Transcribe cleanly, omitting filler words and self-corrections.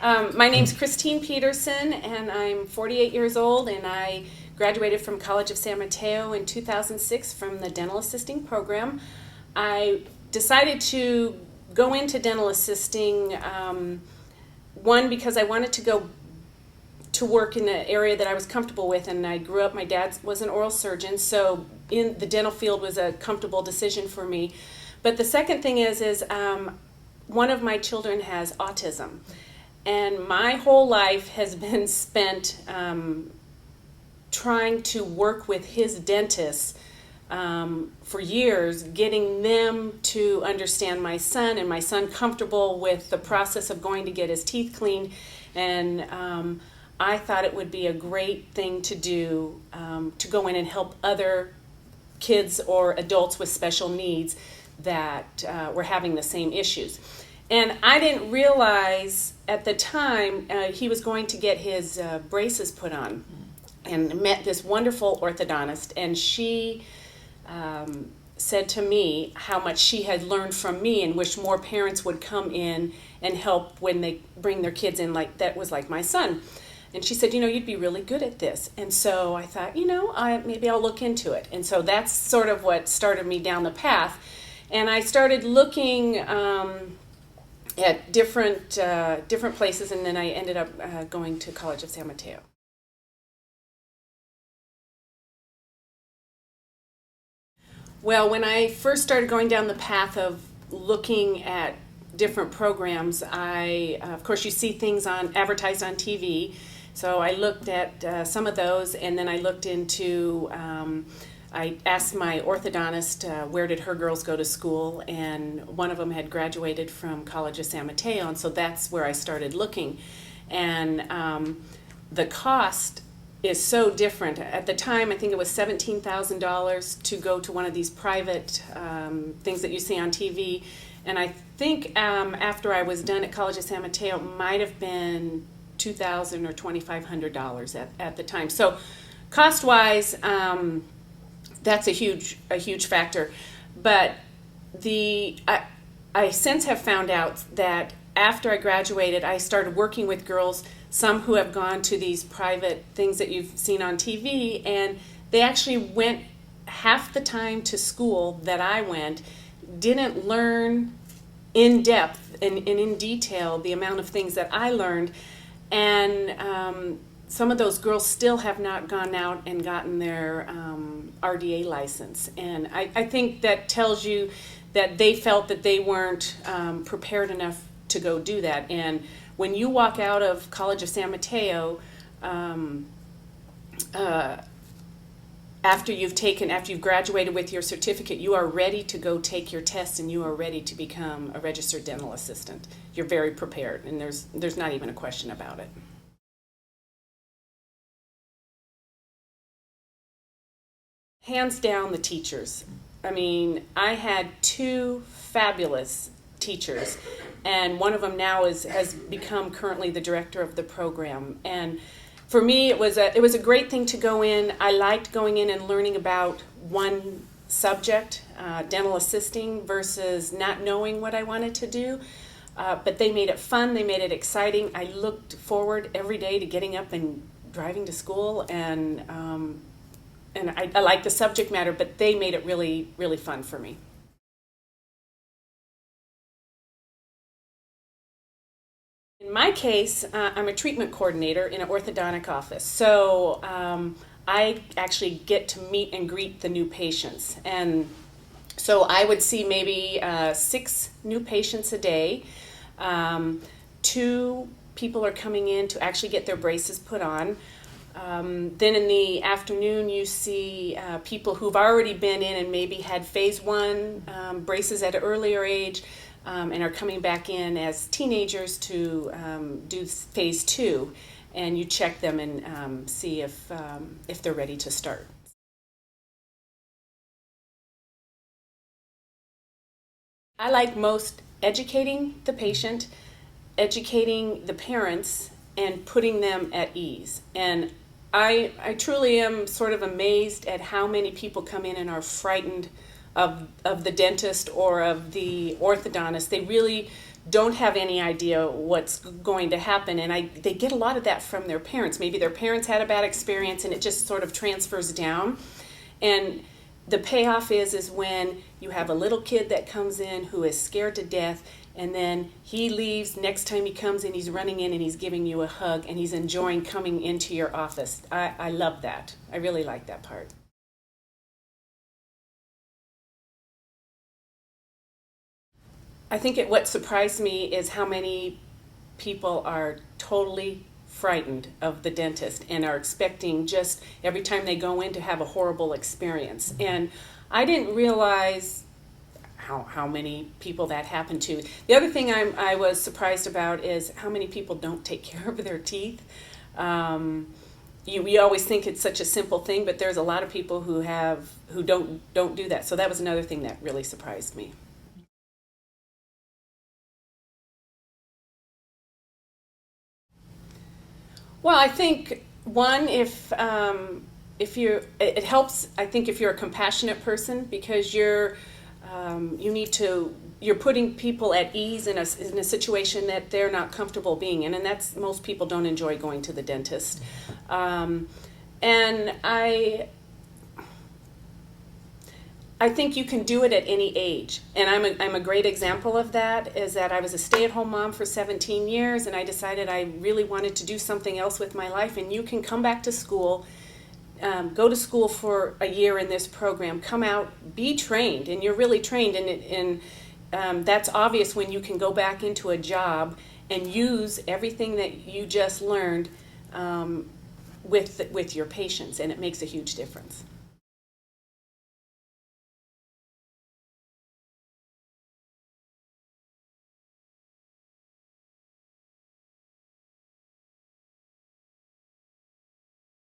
My name's Christine Peterson, and I'm 48 years old, and I graduated from College of San Mateo in 2006 from the dental assisting program. I decided to go into dental assisting, one, because I wanted to go to work in an area that I was comfortable with, and I grew up, my dad was an oral surgeon, so in the dental field was a comfortable decision for me. But the second thing is one of my children has autism. And my whole life has been spent trying to work with his dentists for years, getting them to understand my son and my son comfortable with the process of going to get his teeth cleaned. And I thought it would be a great thing to do, to go in and help other kids or adults with special needs that were having the same issues. And I didn't realize at the time he was going to get his braces put on, and met this wonderful orthodontist, and she said to me how much she had learned from me and wished more parents would come in and help when they bring their kids in, like that was like my son. And she said, you'd be really good at this. And so I thought, maybe I'll look into it. And so that's sort of what started me down the path. And I started looking at different places, and then I ended up going to College of San Mateo. Well, when I first started going down the path of looking at different programs, of course, you see things advertised on TV. So I looked at some of those, and then I looked into. I asked my orthodontist where did her girls go to school, and one of them had graduated from College of San Mateo, and so that's where I started looking. And the cost is so different. At the time, I think it was $17,000 to go to one of these private things that you see on TV, and I think after I was done at College of San Mateo, it might have been $2,000 or $2,500 at the time. So cost-wise, that's a huge factor. But I since have found out that after I graduated, I started working with girls, some who have gone to these private things that you've seen on TV, and they actually went half the time to school that I went, didn't learn in depth and in detail the amount of things that I learned, and some of those girls still have not gone out and gotten their RDA license. And I think that tells you that they felt that they weren't prepared enough to go do that. And when you walk out of College of San Mateo, after you've graduated with your certificate, you are ready to go take your test, and you are ready to become a registered dental assistant. You're very prepared, and there's not even a question about it. Hands down, the teachers. I mean, I had two fabulous teachers, and one of them now has become currently the director of the program. And for me, it was a great thing to go in. I liked going in and learning about one subject, dental assisting, versus not knowing what I wanted to do. But they made it fun. They made it exciting. I looked forward every day to getting up and driving to school, and I like the subject matter, but they made it really, really fun for me. In my case, I'm a treatment coordinator in an orthodontic office, so I actually get to meet and greet the new patients. And so I would see maybe 6 new patients a day. 2 people are coming in to actually get their braces put on. Then in the afternoon, you see people who've already been in and maybe had phase 1 braces at an earlier age, and are coming back in as teenagers to do phase 2, and you check them and see if they're ready to start. I like most educating the patient, educating the parents, and putting them at ease. And I truly am sort of amazed at how many people come in and are frightened of the dentist or of the orthodontist. They really don't have any idea what's going to happen, and they get a lot of that from their parents. Maybe their parents had a bad experience and it just sort of transfers down. And the payoff is when you have a little kid that comes in who is scared to death, and then he leaves. Next time he comes in, he's running in and he's giving you a hug and he's enjoying coming into your office. I love that. I really like that part. I think what surprised me is how many people are totally frightened of the dentist and are expecting just every time they go in to have a horrible experience. And I didn't realize how many people that happened to. The other thing I was surprised about is how many people don't take care of their teeth. We always think it's such a simple thing, but there's a lot of people who don't do that. So that was another thing that really surprised me. Well, I think one, if you're, it helps. I think if you're a compassionate person, because you're putting people at ease in a situation that they're not comfortable being in, and that's, most people don't enjoy going to the dentist. And I think you can do it at any age, and I'm a great example of that. Is that I was a stay-at-home mom for 17 years, and I decided I really wanted to do something else with my life. And you can come back to school, go to school for a year in this program, come out, be trained, and you're really trained. And that's obvious when you can go back into a job and use everything that you just learned with your patients, and it makes a huge difference.